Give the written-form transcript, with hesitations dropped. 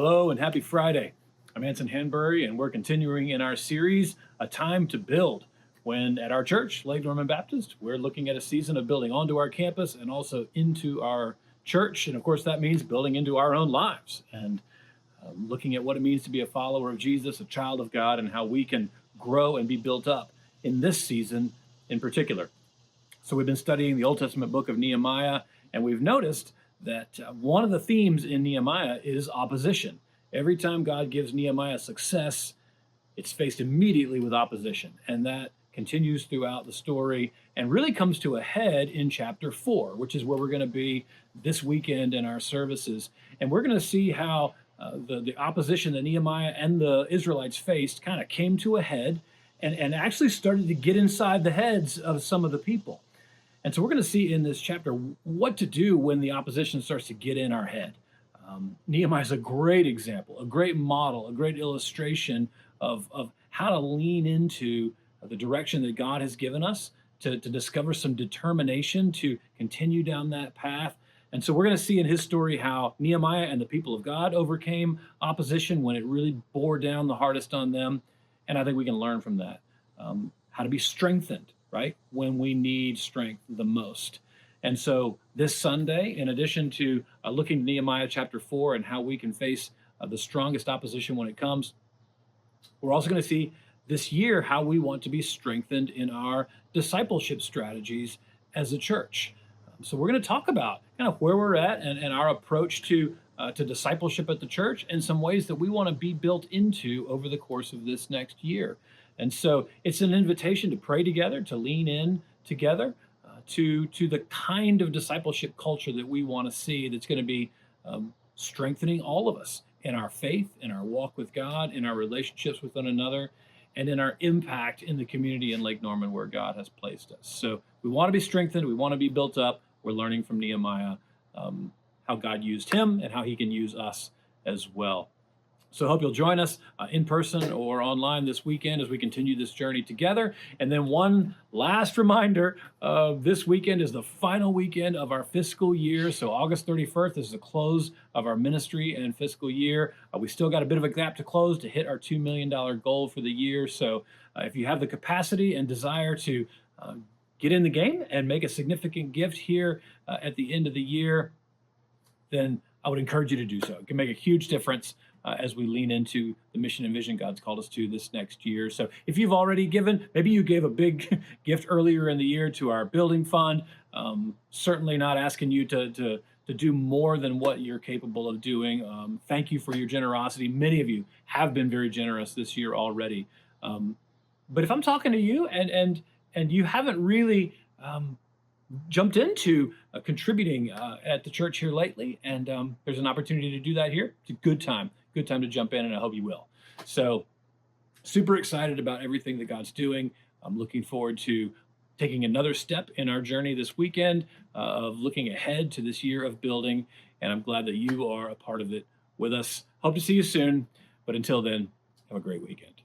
Hello and happy Friday. I'm Anson Hanbury, and we're continuing in our series, A Time to Build. When at our church, Lake Norman Baptist, we're looking at a season of building onto our campus and also into our church. And of course, that means building into our own lives and looking at what it means to be a follower of Jesus, a child of God, and how we can grow and be built up in this season in particular. So we've been studying the Old Testament book of Nehemiah, and we've noticed that one of the themes in Nehemiah is opposition. Every time God gives Nehemiah success, it's faced immediately with opposition, and that continues throughout the story and really comes to a head in chapter 4, which is where we're going to be this weekend in our services. And we're going to see how the opposition that Nehemiah and the Israelites faced kind of came to a head and actually started to get inside the heads of some of the people. And so we're going to see in this chapter what to do when the opposition starts to get in our head. Nehemiah is a great example, a great model, a great illustration of how to lean into the direction that God has given us to discover some determination to continue down that path. And so we're going to see in his story how Nehemiah and the people of God overcame opposition when it really bore down the hardest on them. And I think we can learn from that, how to be strengthened, right, when we need strength the most. And so this Sunday, in addition to looking at Nehemiah chapter 4 and how we can face the strongest opposition when it comes, we're also going to see this year how we want to be strengthened in our discipleship strategies as a church. So we're going to talk about kind of where we're at and our approach to discipleship at the church and some ways that we want to be built into over the course of this next year. And so it's an invitation to pray together, to lean in together, to the kind of discipleship culture that we want to see that's going to be strengthening all of us in our faith, in our walk with God, in our relationships with one another, and in our impact in the community in Lake Norman where God has placed us. So we want to be strengthened. We want to be built up. We're learning from Nehemiah how God used him and how he can use us as well. So I hope you'll join us in person or online this weekend as we continue this journey together. And then one last reminder, this weekend is the final weekend of our fiscal year. So August 31st is the close of our ministry and fiscal year. We still got a bit of a gap to close to hit our $2 million goal for the year. So if you have the capacity and desire to get in the game and make a significant gift here at the end of the year, then I would encourage you to do so. It can make a huge difference as we lean into the mission and vision God's called us to this next year. So if you've already given, maybe you gave a big gift earlier in the year to our building fund, certainly not asking you to do more than what you're capable of doing. Thank you for your generosity. Many of you have been very generous this year already. But if I'm talking to you and you haven't really jumped into contributing at the church here lately, and there's an opportunity to do that here, it's a good time to jump in, and I hope you will. So super excited about everything that God's doing. I'm looking forward to taking another step in our journey this weekend of looking ahead to this year of building, and I'm glad that you are a part of it with us. Hope to see you soon, but until then, have a great weekend.